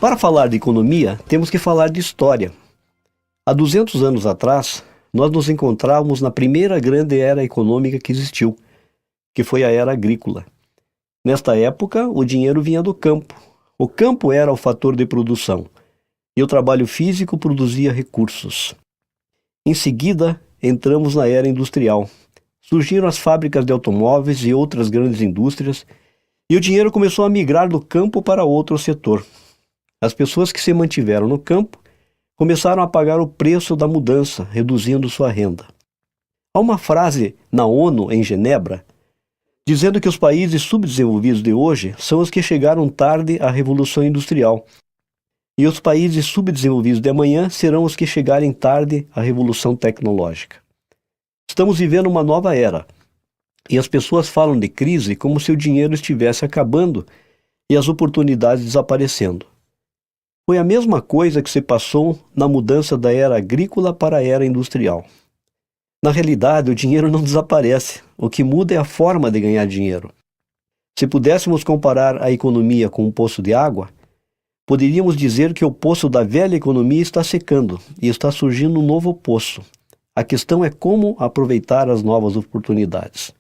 Para falar de economia, temos que falar de história. Há 200 anos atrás, nós nos encontrávamos na primeira grande era econômica que existiu, que foi a era agrícola. Nesta época, o dinheiro vinha do campo. O campo era o fator de produção, e o trabalho físico produzia recursos. Em seguida, entramos na era industrial. Surgiram as fábricas de automóveis e outras grandes indústrias, e o dinheiro começou a migrar do campo para outro setor. As pessoas que se mantiveram no campo começaram a pagar o preço da mudança, reduzindo sua renda. Há uma frase na ONU, em Genebra, dizendo que os países subdesenvolvidos de hoje são os que chegaram tarde à Revolução Industrial, e os países subdesenvolvidos de amanhã serão os que chegarem tarde à Revolução Tecnológica. Estamos vivendo uma nova era, e as pessoas falam de crise como se o dinheiro estivesse acabando e as oportunidades desaparecendo. Foi a mesma coisa que se passou na mudança da era agrícola para a era industrial. Na realidade, o dinheiro não desaparece, o que muda é a forma de ganhar dinheiro. Se pudéssemos comparar a economia com um poço de água, poderíamos dizer que o poço da velha economia está secando e está surgindo um novo poço. A questão é como aproveitar as novas oportunidades.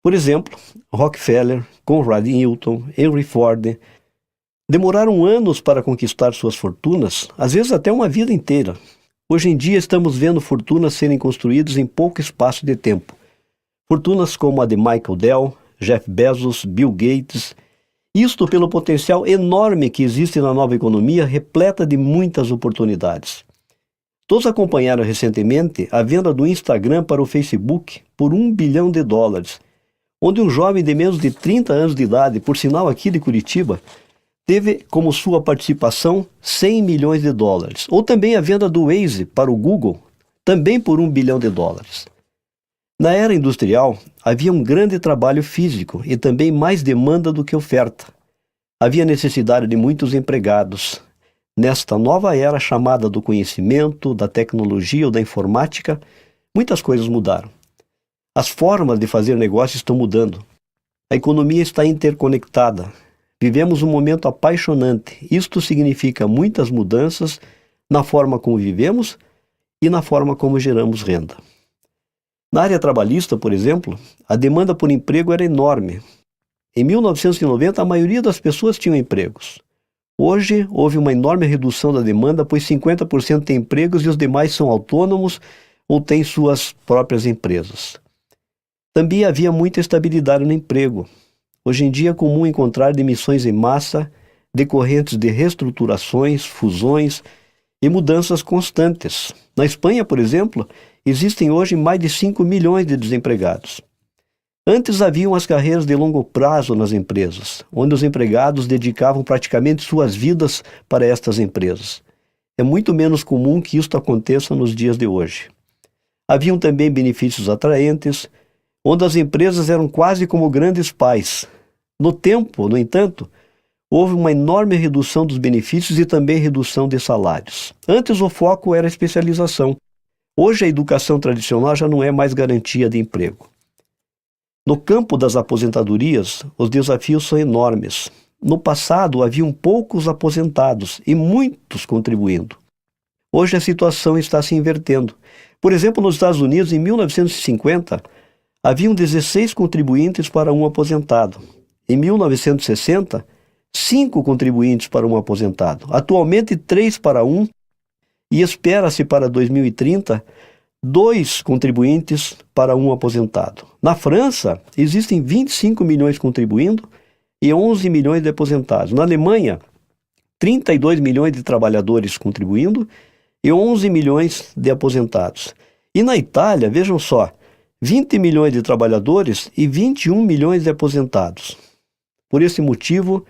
Por exemplo, Rockefeller, Conrad Hilton, Henry Ford demoraram anos para conquistar suas fortunas, às vezes até uma vida inteira. Hoje em dia estamos vendo fortunas serem construídas em pouco espaço de tempo. Fortunas como a de Michael Dell, Jeff Bezos, Bill Gates. Isto pelo potencial enorme que existe na nova economia, repleta de muitas oportunidades. Todos acompanharam recentemente a venda do Instagram para o Facebook por US$ 1 bilhão, onde um jovem de menos de 30 anos de idade, por sinal aqui de Curitiba, teve como sua participação US$ 100 milhões, ou também a venda do Waze para o Google, também por US$ 1 bilhão. Na era industrial, havia um grande trabalho físico e também mais demanda do que oferta. Havia necessidade de muitos empregados. Nesta nova era chamada do conhecimento, da tecnologia ou da informática, muitas coisas mudaram. As formas de fazer negócio estão mudando. A economia está interconectada. Vivemos um momento apaixonante. Isto significa muitas mudanças na forma como vivemos e na forma como geramos renda. Na área trabalhista, por exemplo, a demanda por emprego era enorme. Em 1990, a maioria das pessoas tinham empregos. Hoje, houve uma enorme redução da demanda, pois 50% têm empregos e os demais são autônomos ou têm suas próprias empresas. Também havia muita estabilidade no emprego. Hoje em dia é comum encontrar demissões em massa, decorrentes de reestruturações, fusões e mudanças constantes. Na Espanha, por exemplo, existem hoje mais de 5 milhões de desempregados. Antes haviam as carreiras de longo prazo nas empresas, onde os empregados dedicavam praticamente suas vidas para estas empresas. É muito menos comum que isto aconteça nos dias de hoje. Haviam também benefícios atraentes, onde as empresas eram quase como grandes pais. No tempo, no entanto, houve uma enorme redução dos benefícios e também redução de salários. Antes o foco era a especialização. Hoje a educação tradicional já não é mais garantia de emprego. No campo das aposentadorias, os desafios são enormes. No passado haviam poucos aposentados e muitos contribuindo. Hoje a situação está se invertendo. Por exemplo, nos Estados Unidos, em 1950, haviam 16 contribuintes para um aposentado. Em 1960, 5 contribuintes para um aposentado. Atualmente, 3 para 1, e espera-se para 2030, 2 contribuintes para um aposentado. Na França, existem 25 milhões contribuindo e 11 milhões de aposentados. Na Alemanha, 32 milhões de trabalhadores contribuindo e 11 milhões de aposentados. E na Itália, vejam só, 20 milhões de trabalhadores e 21 milhões de aposentados. Por esse motivo,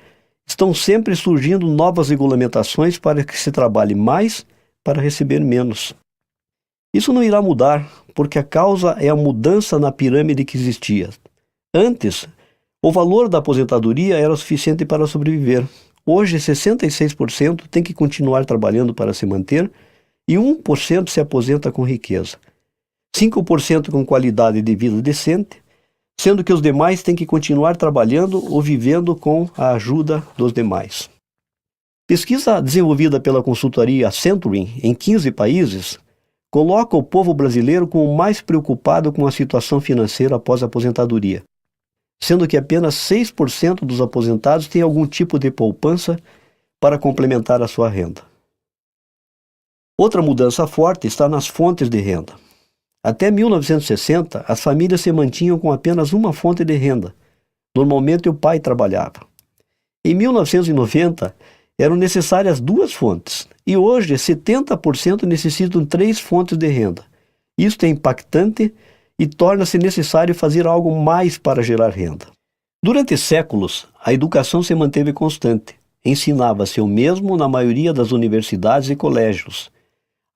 estão sempre surgindo novas regulamentações para que se trabalhe mais para receber menos. Isso não irá mudar, porque a causa é a mudança na pirâmide que existia. Antes, o valor da aposentadoria era o suficiente para sobreviver. Hoje, 66% tem que continuar trabalhando para se manter e 1% se aposenta com riqueza. 5% com qualidade de vida decente, sendo que os demais têm que continuar trabalhando ou vivendo com a ajuda dos demais. Pesquisa desenvolvida pela consultoria Century em 15 países coloca o povo brasileiro como o mais preocupado com a situação financeira após a aposentadoria, sendo que apenas 6% dos aposentados têm algum tipo de poupança para complementar a sua renda. Outra mudança forte está nas fontes de renda. Até 1960, as famílias se mantinham com apenas uma fonte de renda. Normalmente o pai trabalhava. Em 1990, eram necessárias 2 fontes, e hoje 70% necessitam 3 fontes de renda. Isto é impactante e torna-se necessário fazer algo mais para gerar renda. Durante séculos, a educação se manteve constante. Ensinava-se o mesmo na maioria das universidades e colégios.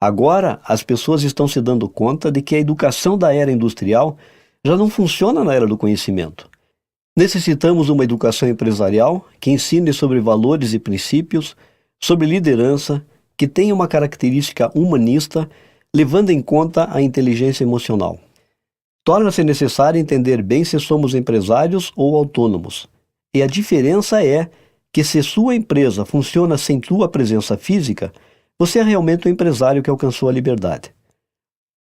Agora, as pessoas estão se dando conta de que a educação da era industrial já não funciona na era do conhecimento. Necessitamos uma educação empresarial que ensine sobre valores e princípios, sobre liderança, que tenha uma característica humanista, levando em conta a inteligência emocional. Torna-se necessário entender bem se somos empresários ou autônomos. E a diferença é que se sua empresa funciona sem tua presença física, você é realmente um empresário que alcançou a liberdade.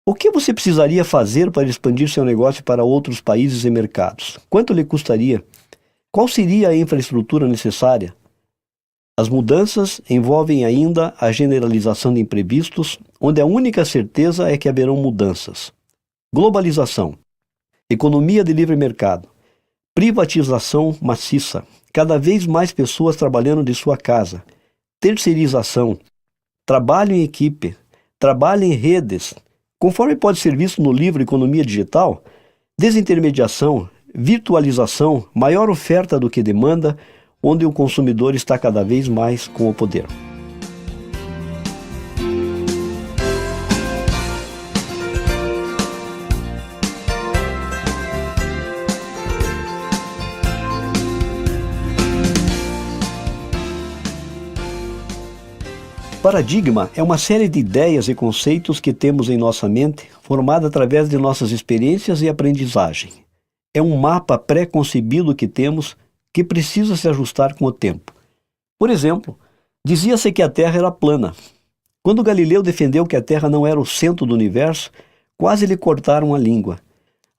O que você precisaria fazer para expandir seu negócio para outros países e mercados? Quanto lhe custaria? Qual seria a infraestrutura necessária? As mudanças envolvem ainda a generalização de imprevistos, onde a única certeza é que haverão mudanças. Globalização, economia de livre mercado, privatização maciça, cada vez mais pessoas trabalhando de sua casa, terceirização, trabalho em equipe, trabalho em redes, conforme pode ser visto no livro Economia Digital, desintermediação, virtualização, maior oferta do que demanda, onde o consumidor está cada vez mais com o poder. Paradigma é uma série de ideias e conceitos que temos em nossa mente, formada através de nossas experiências e aprendizagem. É um mapa pré-concebido que temos que precisa se ajustar com o tempo. Por exemplo, dizia-se que a Terra era plana. Quando Galileu defendeu que a Terra não era o centro do universo, quase lhe cortaram a língua.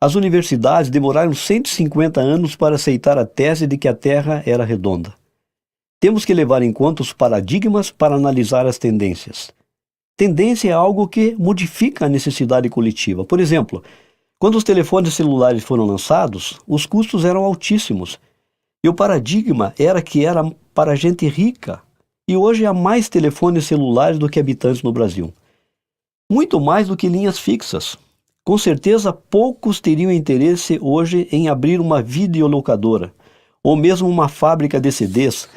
As universidades demoraram 150 anos para aceitar a tese de que a Terra era redonda. Temos que levar em conta os paradigmas para analisar as tendências. Tendência é algo que modifica a necessidade coletiva. Por exemplo, quando os telefones celulares foram lançados, os custos eram altíssimos. E o paradigma era que era para gente rica. E hoje há mais telefones celulares do que habitantes no Brasil. Muito mais do que linhas fixas. Com certeza, poucos teriam interesse hoje em abrir uma videolocadora, ou mesmo uma fábrica de CDs,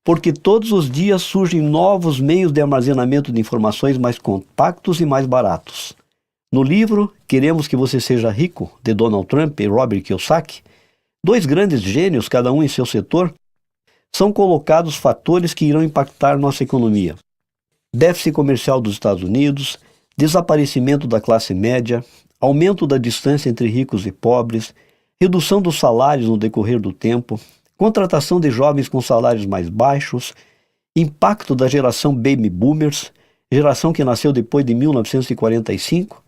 porque todos os dias surgem novos meios de armazenamento de informações mais compactos e mais baratos. No livro Queremos que Você Seja Rico, de Donald Trump e Robert Kiyosaki, 2 grandes gênios, cada um em seu setor, são colocados fatores que irão impactar nossa economia. Déficit comercial dos Estados Unidos, desaparecimento da classe média, aumento da distância entre ricos e pobres, redução dos salários no decorrer do tempo, contratação de jovens com salários mais baixos, impacto da geração Baby Boomers, geração que nasceu depois de 1945,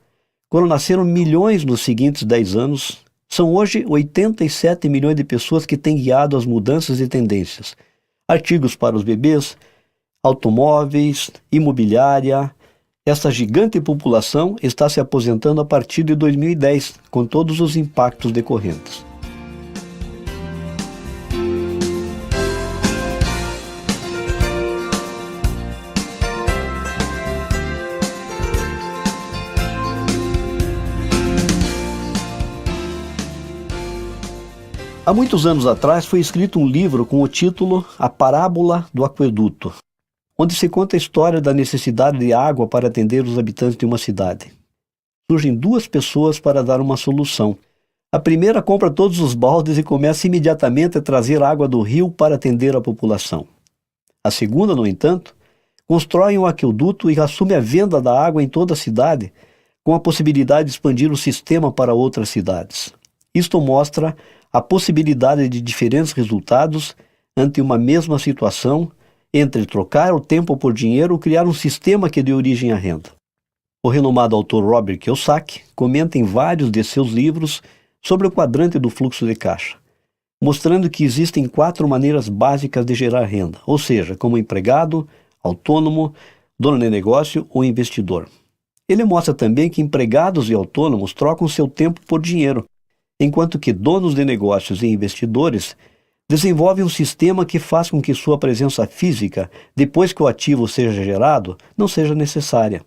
quando nasceram milhões nos seguintes 10 anos. São hoje 87 milhões de pessoas que têm guiado as mudanças e tendências. Artigos para os bebês, automóveis, imobiliária. Essa gigante população está se aposentando a partir de 2010, com todos os impactos decorrentes. Há muitos anos atrás foi escrito um livro com o título A Parábola do Aqueduto, onde se conta a história da necessidade de água para atender os habitantes de uma cidade. Surgem 2 pessoas para dar uma solução. A primeira compra todos os baldes e começa imediatamente a trazer água do rio para atender a população. A segunda, no entanto, constrói um aqueduto e assume a venda da água em toda a cidade, com a possibilidade de expandir o sistema para outras cidades. Isto mostra a possibilidade de diferentes resultados ante uma mesma situação entre trocar o tempo por dinheiro ou criar um sistema que dê origem à renda. O renomado autor Robert Kiyosaki comenta em vários de seus livros sobre o quadrante do fluxo de caixa, mostrando que existem 4 maneiras básicas de gerar renda, ou seja, como empregado, autônomo, dono de negócio ou investidor. Ele mostra também que empregados e autônomos trocam seu tempo por dinheiro, enquanto que donos de negócios e investidores desenvolvem um sistema que faz com que sua presença física, depois que o ativo seja gerado, não seja necessária.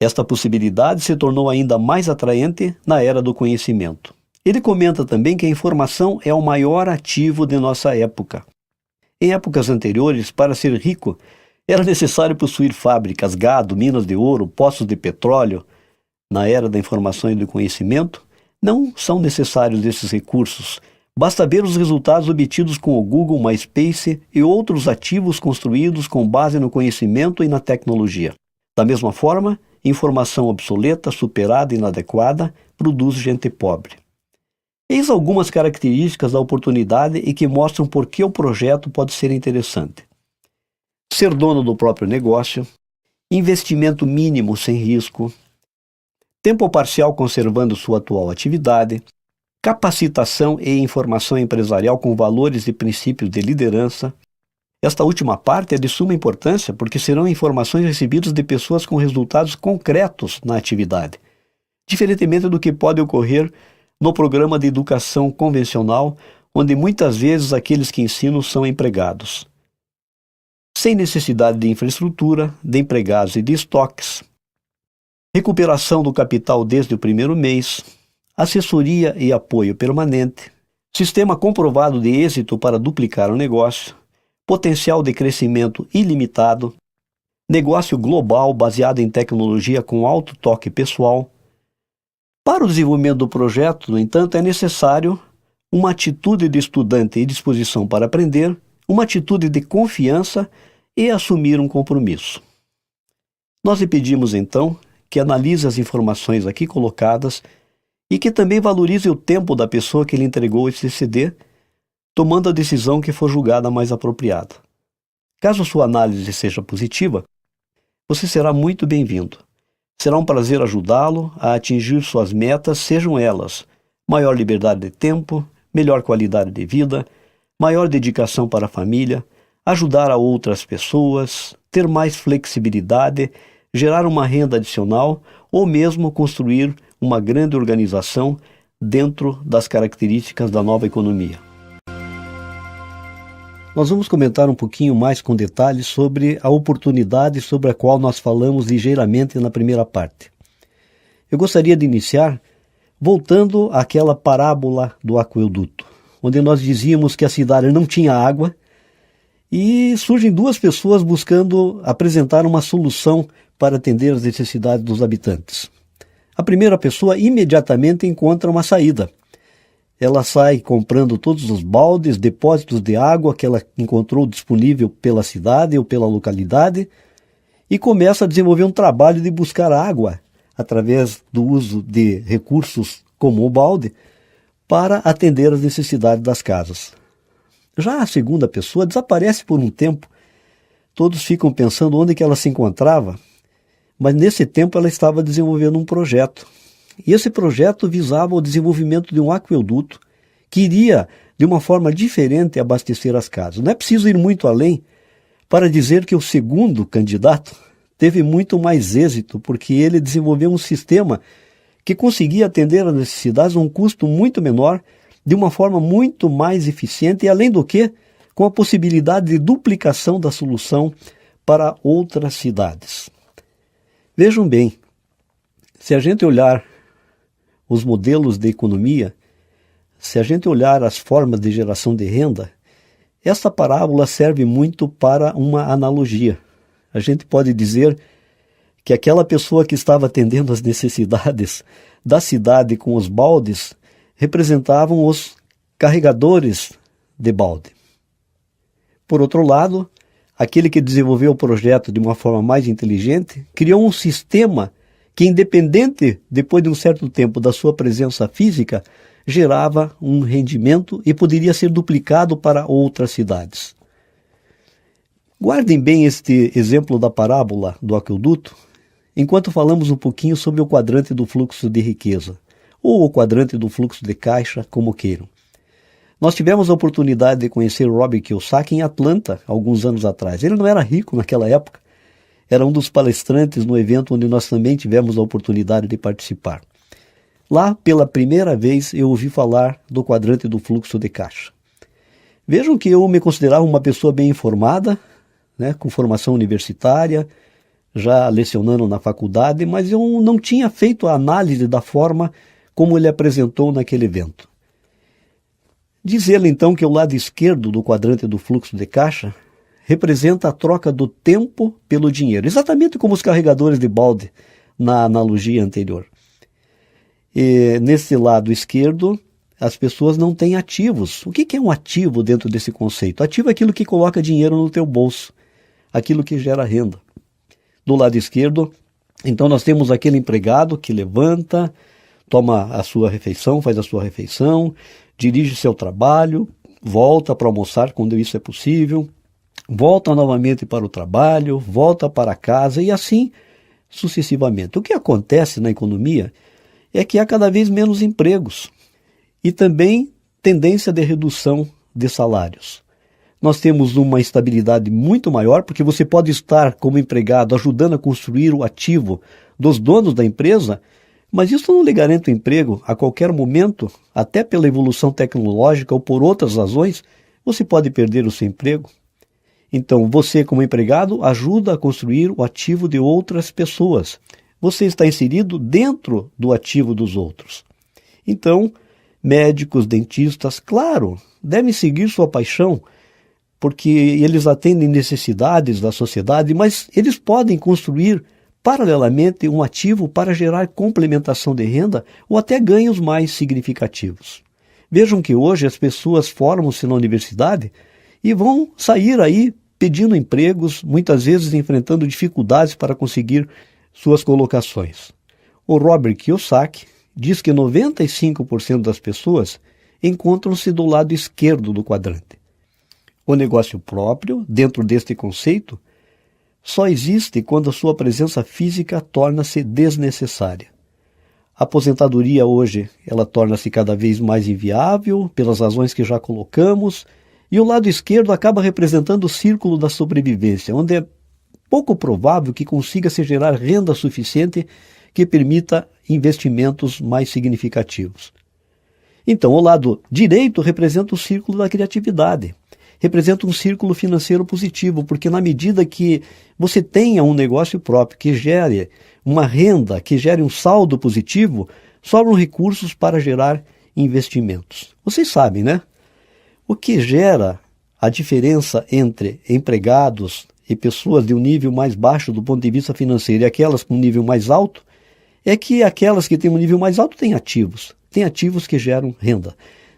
Esta possibilidade se tornou ainda mais atraente na era do conhecimento. Ele comenta também que a informação é o maior ativo de nossa época. Em épocas anteriores, para ser rico, era necessário possuir fábricas, gado, minas de ouro, poços de petróleo. Na era da informação e do conhecimento, não são necessários esses recursos. Basta ver os resultados obtidos com o Google, MySpace e outros ativos construídos com base no conhecimento e na tecnologia. Da mesma forma, informação obsoleta, superada e inadequada produz gente pobre. Eis algumas características da oportunidade e que mostram por que o projeto pode ser interessante. Ser dono do próprio negócio, investimento mínimo sem risco, tempo parcial conservando sua atual atividade, capacitação e informação empresarial com valores e princípios de liderança. Esta última parte é de suma importância porque serão informações recebidas de pessoas com resultados concretos na atividade, diferentemente do que pode ocorrer no programa de educação convencional, onde muitas vezes aqueles que ensinam são empregados. Sem necessidade de infraestrutura, de empregados e de estoques, recuperação do capital desde o primeiro mês, assessoria e apoio permanente, sistema comprovado de êxito para duplicar o negócio, potencial de crescimento ilimitado, negócio global baseado em tecnologia com alto toque pessoal. Para o desenvolvimento do projeto, no entanto, é necessário uma atitude de estudante e disposição para aprender, uma atitude de confiança e assumir um compromisso. Nós lhe pedimos, então, que analise as informações aqui colocadas e que também valorize o tempo da pessoa que lhe entregou esse CD, tomando a decisão que for julgada mais apropriada. Caso sua análise seja positiva, você será muito bem-vindo. Será um prazer ajudá-lo a atingir suas metas, sejam elas maior liberdade de tempo, melhor qualidade de vida, maior dedicação para a família, ajudar a outras pessoas, ter mais flexibilidade, gerar uma renda adicional ou mesmo construir uma grande organização dentro das características da nova economia. Nós vamos comentar um pouquinho mais com detalhes sobre a oportunidade sobre a qual nós falamos ligeiramente na primeira parte. Eu gostaria de iniciar voltando àquela parábola do aqueduto, onde nós dizíamos que a cidade não tinha água e surgem 2 pessoas buscando apresentar uma solução para atender às necessidades dos habitantes. A primeira pessoa imediatamente encontra uma saída. Ela sai comprando todos os baldes, depósitos de água que ela encontrou disponível pela cidade ou pela localidade e começa a desenvolver um trabalho de buscar água através do uso de recursos como o balde para atender às necessidades das casas. Já a segunda pessoa desaparece por um tempo. Todos ficam pensando onde que ela se encontrava, mas nesse tempo ela estava desenvolvendo um projeto. E esse projeto visava o desenvolvimento de um aqueduto que iria, de uma forma diferente, abastecer as casas. Não é preciso ir muito além para dizer que o segundo candidato teve muito mais êxito, porque ele desenvolveu um sistema que conseguia atender às necessidades a um custo muito menor, de uma forma muito mais eficiente e, além do que, com a possibilidade de duplicação da solução para outras cidades. Vejam bem, se a gente olhar os modelos de economia, se a gente olhar as formas de geração de renda, essa parábola serve muito para uma analogia. A gente pode dizer que aquela pessoa que estava atendendo às necessidades da cidade com os baldes representavam os carregadores de balde. Por outro lado, aquele que desenvolveu o projeto de uma forma mais inteligente criou um sistema que, independente, depois de um certo tempo, da sua presença física, gerava um rendimento e poderia ser duplicado para outras cidades. Guardem bem este exemplo da parábola do aqueduto, enquanto falamos um pouquinho sobre o quadrante do fluxo de riqueza, ou o quadrante do fluxo de caixa, como queiram. Nós tivemos a oportunidade de conhecer Robert Kiyosaki em Atlanta, alguns anos atrás. Ele não era rico naquela época, era um dos palestrantes no evento onde nós também tivemos a oportunidade de participar. Lá, pela primeira vez, eu ouvi falar do quadrante do fluxo de caixa. Vejam que eu me considerava uma pessoa bem informada, com formação universitária, já lecionando na faculdade, mas eu não tinha feito a análise da forma como ele apresentou naquele evento. Diz ele então que o lado esquerdo do quadrante do fluxo de caixa representa a troca do tempo pelo dinheiro, exatamente como os carregadores de balde na analogia anterior. E nesse lado esquerdo, as pessoas não têm ativos. O que é um ativo dentro desse conceito? Ativo é aquilo que coloca dinheiro no teu bolso, aquilo que gera renda. Do lado esquerdo, então nós temos aquele empregado que levanta, toma a sua refeição, faz a sua refeição, dirige seu trabalho, volta para almoçar quando isso é possível, volta novamente para o trabalho, volta para casa e assim sucessivamente. O que acontece na economia é que há cada vez menos empregos e também tendência de redução de salários. Nós temos uma estabilidade muito maior, porque você pode estar como empregado ajudando a construir o ativo dos donos da empresa, mas isso não lhe garante o emprego a qualquer momento, até pela evolução tecnológica ou por outras razões, você pode perder o seu emprego. Então, você como empregado ajuda a construir o ativo de outras pessoas. Você está inserido dentro do ativo dos outros. Então, médicos, dentistas, claro, devem seguir sua paixão, porque eles atendem necessidades da sociedade, mas eles podem construir paralelamente um ativo para gerar complementação de renda ou até ganhos mais significativos. Vejam que hoje as pessoas formam-se na universidade e vão sair aí pedindo empregos, muitas vezes enfrentando dificuldades para conseguir suas colocações. O Robert Kiyosaki diz que 95% das pessoas encontram-se do lado esquerdo do quadrante. O negócio próprio, dentro deste conceito, só existe quando a sua presença física torna-se desnecessária. A aposentadoria hoje, ela torna-se cada vez mais inviável, pelas razões que já colocamos, e o lado esquerdo acaba representando o círculo da sobrevivência, onde é pouco provável que consiga se gerar renda suficiente que permita investimentos mais significativos. Então, o lado direito representa o círculo da criatividade. Representa um círculo financeiro positivo, porque na medida que você tenha um negócio próprio que gere uma renda, que gere um saldo positivo, sobram recursos para gerar investimentos. Vocês sabem, né? O que gera a diferença entre empregados e pessoas de um nível mais baixo do ponto de vista financeiro e aquelas com um nível mais alto é que aquelas que têm um nível mais alto têm ativos que geram renda.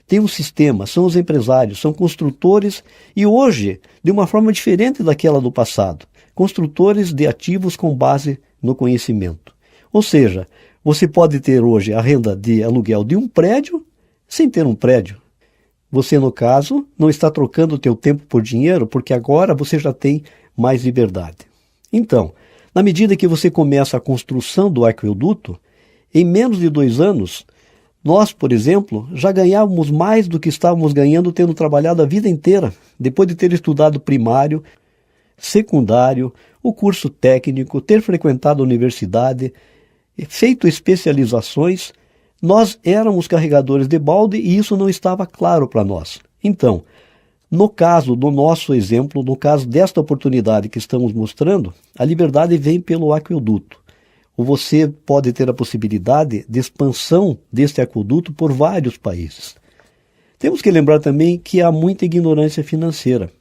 Tem um sistema, são os empresários, são construtores e hoje, de uma forma diferente daquela do passado, construtores de ativos com base no conhecimento. Ou seja, você pode ter hoje a renda de aluguel de um prédio sem ter um prédio. Você, no caso, não está trocando o teu tempo por dinheiro porque agora você já tem mais liberdade. Então, na medida que você começa a construção do aqueduto, em menos de 2 anos, nós, por exemplo, já ganhávamos mais do que estávamos ganhando tendo trabalhado a vida inteira, depois de ter estudado primário, secundário, o curso técnico, ter frequentado a universidade, feito especializações. Nós éramos carregadores de balde e isso não estava claro para nós. Então, no caso do nosso exemplo, no caso desta oportunidade que estamos mostrando, a liberdade vem pelo aqueduto. Você pode ter a possibilidade de expansão deste aqueduto por vários países. Temos que lembrar também que há muita ignorância financeira.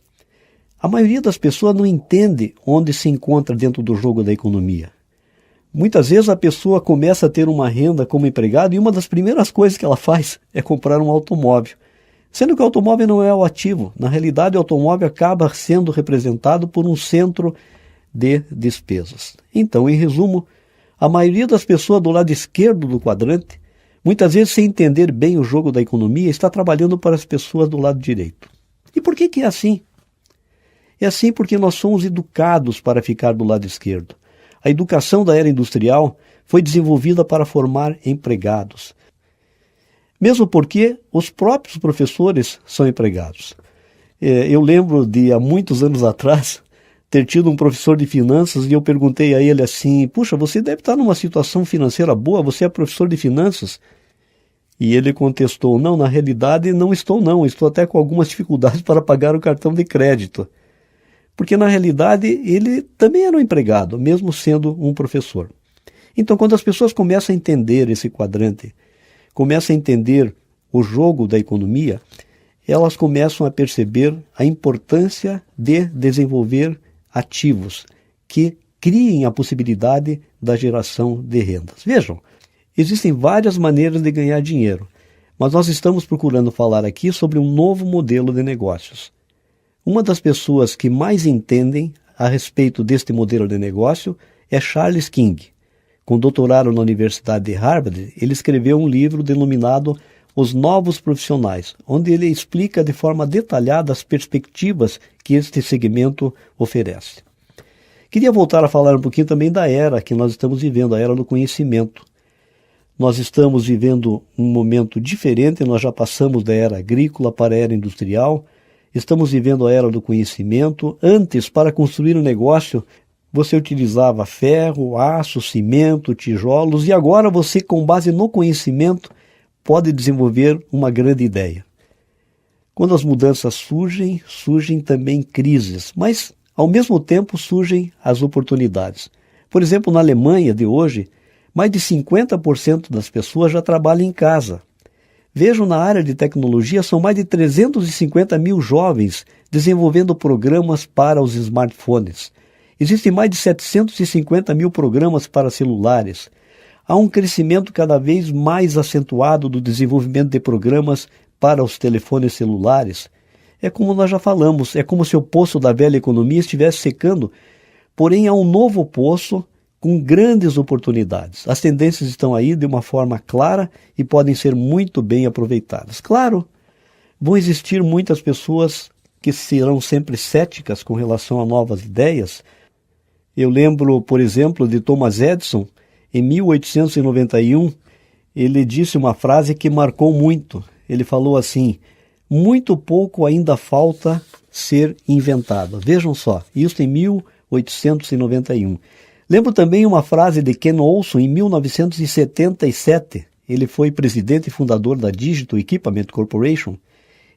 A maioria das pessoas não entende onde se encontra dentro do jogo da economia. Muitas vezes a pessoa começa a ter uma renda como empregado e uma das primeiras coisas que ela faz é comprar um automóvel. Sendo que o automóvel não é o ativo. Na realidade, o automóvel acaba sendo representado por um centro de despesas. Então, em resumo, a maioria das pessoas do lado esquerdo do quadrante, muitas vezes sem entender bem o jogo da economia, está trabalhando para as pessoas do lado direito. E por que é assim? É assim porque nós somos educados para ficar do lado esquerdo. A educação da era industrial foi desenvolvida para formar empregados. Mesmo porque os próprios professores são empregados. Eu lembro de, há muitos anos atrás, ter tido um professor de finanças e eu perguntei a ele assim, puxa, você deve estar numa situação financeira boa, você é professor de finanças? E ele contestou, não, na realidade não estou até com algumas dificuldades para pagar o cartão de crédito. Porque na realidade ele também era um empregado, mesmo sendo um professor. Então quando as pessoas começam a entender esse quadrante, começam a entender o jogo da economia, elas começam a perceber a importância de desenvolver ativos que criem a possibilidade da geração de rendas. Vejam, existem várias maneiras de ganhar dinheiro, mas nós estamos procurando falar aqui sobre um novo modelo de negócios. Uma das pessoas que mais entendem a respeito deste modelo de negócio é Charles King. Com doutorado na Universidade de Harvard, ele escreveu um livro denominado Os Novos Profissionais, onde ele explica de forma detalhada as perspectivas que este segmento oferece. Queria voltar a falar um pouquinho também da era que nós estamos vivendo, a era do conhecimento. Nós estamos vivendo um momento diferente, nós já passamos da era agrícola para a era industrial, estamos vivendo a era do conhecimento. Antes, para construir um negócio, você utilizava ferro, aço, cimento, tijolos, e agora você, com base no conhecimento, pode desenvolver uma grande ideia. Quando as mudanças surgem também crises, mas ao mesmo tempo surgem as oportunidades. Por exemplo, na Alemanha de hoje, mais de 50% das pessoas já trabalham em casa. Vejam, na área de tecnologia, são mais de 350 mil jovens desenvolvendo programas para os smartphones. Existem mais de 750 mil programas para celulares. Há um crescimento cada vez mais acentuado do desenvolvimento de programas para os telefones celulares. É como nós já falamos, é como se o poço da velha economia estivesse secando, porém há um novo poço com grandes oportunidades. As tendências estão aí de uma forma clara e podem ser muito bem aproveitadas. Claro, vão existir muitas pessoas que serão sempre céticas com relação a novas ideias. Eu lembro, por exemplo, de Thomas Edison. Em 1891, ele disse uma frase que marcou muito. Ele falou assim, muito pouco ainda falta ser inventado. Vejam só, isso em 1891. Lembro também uma frase de Ken Olson em 1977. Ele foi presidente e fundador da Digital Equipment Corporation.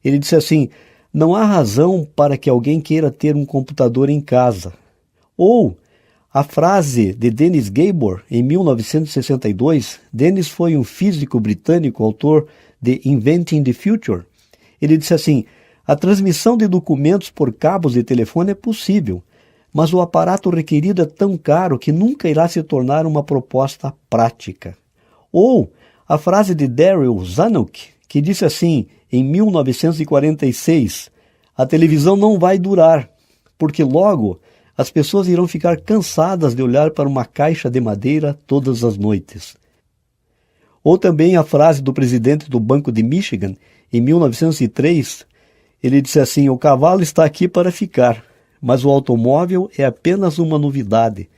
Ele disse assim, não há razão para que alguém queira ter um computador em casa. Ou a frase de Dennis Gabor, em 1962, Dennis foi um físico britânico, autor de Inventing the Future. Ele disse assim, a transmissão de documentos por cabos de telefone é possível, mas o aparato requerido é tão caro que nunca irá se tornar uma proposta prática. Ou a frase de Daryl Zanuck, que disse assim, em 1946, a televisão não vai durar, porque logo as pessoas irão ficar cansadas de olhar para uma caixa de madeira todas as noites. Ou também a frase do presidente do Banco de Michigan, em 1903, ele disse assim, o cavalo está aqui para ficar, mas o automóvel é apenas uma novidade.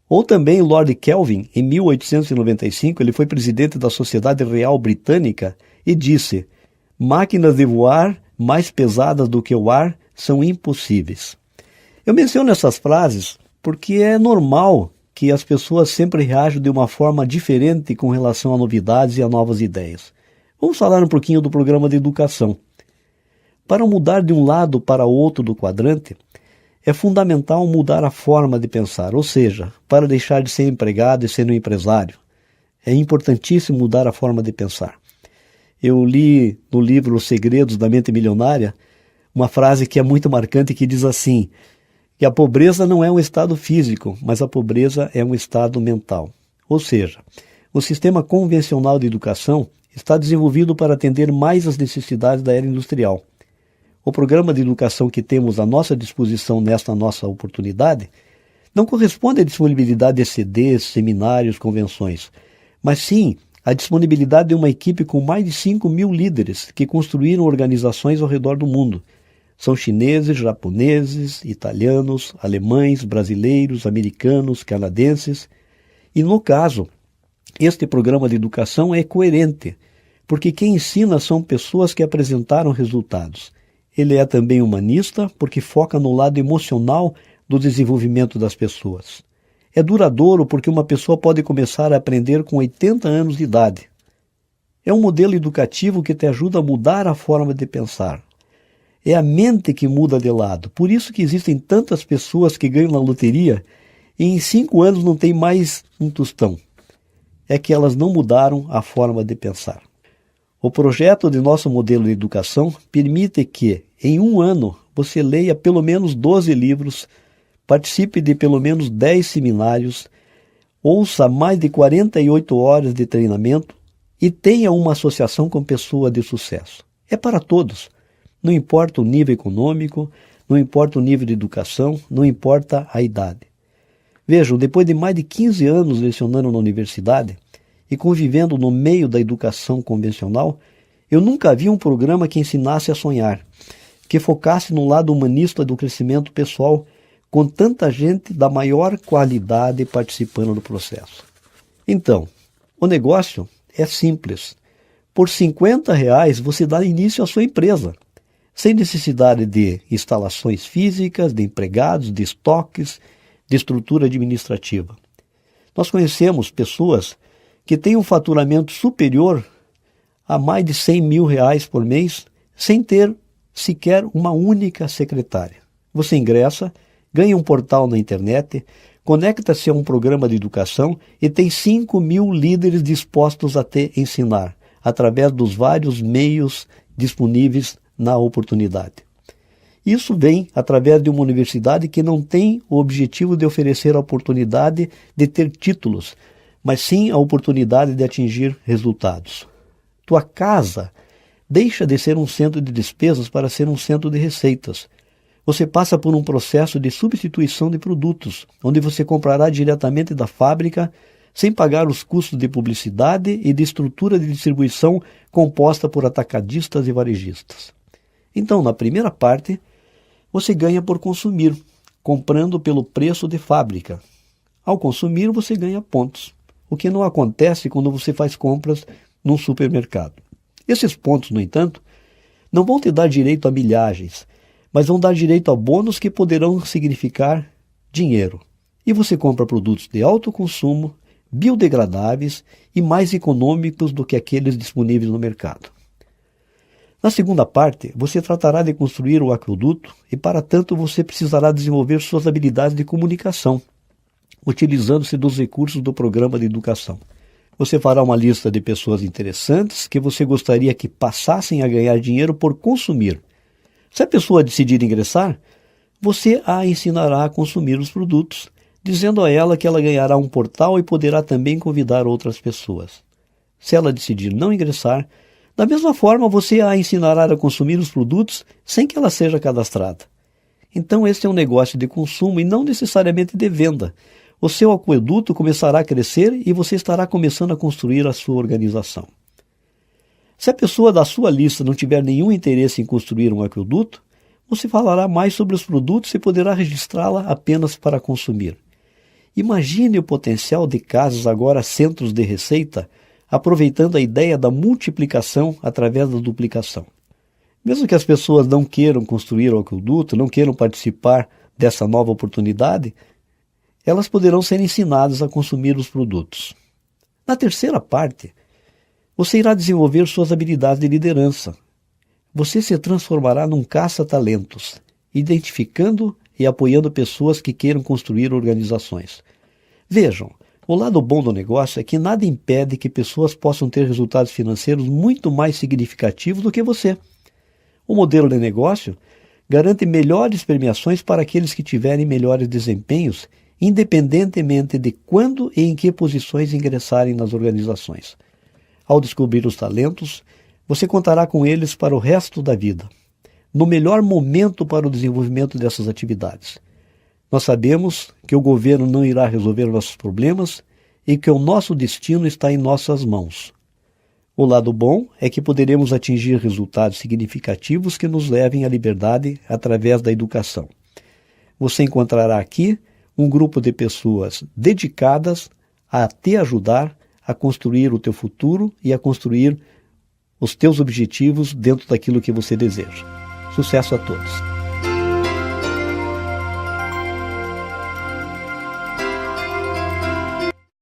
Ou também Lord Kelvin, em 1895, ele foi presidente da Sociedade Real Britânica e disse, máquinas de voar mais pesadas do que o ar são impossíveis. Eu menciono essas frases porque é normal que as pessoas sempre reajam de uma forma diferente com relação a novidades e a novas ideias. Vamos falar um pouquinho do programa de educação. Para mudar de um lado para outro do quadrante, é fundamental mudar a forma de pensar, ou seja, para deixar de ser empregado e ser um empresário. É importantíssimo mudar a forma de pensar. Eu li no livro Os Segredos da Mente Milionária uma frase que é muito marcante que diz assim, que a pobreza não é um estado físico, mas a pobreza é um estado mental. Ou seja, o sistema convencional de educação está desenvolvido para atender mais às necessidades da era industrial. O programa de educação que temos à nossa disposição nesta nossa oportunidade não corresponde à disponibilidade de CDs, seminários, convenções, mas sim à disponibilidade de uma equipe com mais de 5.000 líderes que construíram organizações ao redor do mundo. São chineses, japoneses, italianos, alemães, brasileiros, americanos, canadenses. E no caso, este programa de educação é coerente, porque quem ensina são pessoas que apresentaram resultados. Ele é também humanista, porque foca no lado emocional do desenvolvimento das pessoas. É duradouro porque uma pessoa pode começar a aprender com 80 anos de idade. É um modelo educativo que te ajuda a mudar a forma de pensar. É a mente que muda de lado. Por isso que existem tantas pessoas que ganham na loteria e em 5 anos não tem mais um tostão. É que elas não mudaram a forma de pensar. O projeto de nosso modelo de educação permite que, em 1 ano, você leia pelo menos 12 livros, participe de pelo menos 10 seminários, ouça mais de 48 horas de treinamento e tenha uma associação com pessoa de sucesso. É para todos. Não importa o nível econômico, não importa o nível de educação, não importa a idade. Vejam, depois de mais de 15 anos lecionando na universidade e convivendo no meio da educação convencional, eu nunca vi um programa que ensinasse a sonhar, que focasse no lado humanista do crescimento pessoal, com tanta gente da maior qualidade participando do processo. Então, o negócio é simples. Por R$50 você dá início à sua empresa, sem necessidade de instalações físicas, de empregados, de estoques, de estrutura administrativa. Nós conhecemos pessoas que têm um faturamento superior a mais de R$100 mil por mês, sem ter sequer uma única secretária. Você ingressa, ganha um portal na internet, conecta-se a um programa de educação e tem 5 mil líderes dispostos a te ensinar, através dos vários meios disponíveis na oportunidade. Isso vem através de uma universidade que não tem o objetivo de oferecer a oportunidade de ter títulos, mas sim a oportunidade de atingir resultados. Tua casa deixa de ser um centro de despesas para ser um centro de receitas. Você passa por um processo de substituição de produtos, onde você comprará diretamente da fábrica, sem pagar os custos de publicidade e de estrutura de distribuição composta por atacadistas e varejistas. Então, na primeira parte, você ganha por consumir, comprando pelo preço de fábrica. Ao consumir, você ganha pontos, o que não acontece quando você faz compras num supermercado. Esses pontos, no entanto, não vão te dar direito a milhagens, mas vão dar direito a bônus que poderão significar dinheiro. E você compra produtos de alto consumo, biodegradáveis e mais econômicos do que aqueles disponíveis no mercado. Na segunda parte, você tratará de construir o aqueduto e, para tanto, você precisará desenvolver suas habilidades de comunicação, utilizando-se dos recursos do programa de educação. Você fará uma lista de pessoas interessantes que você gostaria que passassem a ganhar dinheiro por consumir. Se a pessoa decidir ingressar, você a ensinará a consumir os produtos, dizendo a ela que ela ganhará um portal e poderá também convidar outras pessoas. Se ela decidir não ingressar, da mesma forma você a ensinará a consumir os produtos sem que ela seja cadastrada. Então este é um negócio de consumo e não necessariamente de venda. O seu aqueduto começará a crescer e você estará começando a construir a sua organização. Se a pessoa da sua lista não tiver nenhum interesse em construir um aqueduto, você falará mais sobre os produtos e poderá registrá-la apenas para consumir. Imagine o potencial de casas agora centros de receita, aproveitando a ideia da multiplicação através da duplicação. Mesmo que as pessoas não queiram construir o aqueduto, não queiram participar dessa nova oportunidade, elas poderão ser ensinadas a consumir os produtos. Na terceira parte, você irá desenvolver suas habilidades de liderança. Você se transformará num caça-talentos, identificando e apoiando pessoas que queiram construir organizações. Vejam, o lado bom do negócio é que nada impede que pessoas possam ter resultados financeiros muito mais significativos do que você. O modelo de negócio garante melhores premiações para aqueles que tiverem melhores desempenhos, independentemente de quando e em que posições ingressarem nas organizações. Ao descobrir os talentos, você contará com eles para o resto da vida, no melhor momento para o desenvolvimento dessas atividades. Nós sabemos que o governo não irá resolver nossos problemas e que o nosso destino está em nossas mãos. O lado bom é que poderemos atingir resultados significativos que nos levem à liberdade através da educação. Você encontrará aqui um grupo de pessoas dedicadas a te ajudar a construir o teu futuro e a construir os teus objetivos dentro daquilo que você deseja. Sucesso a todos!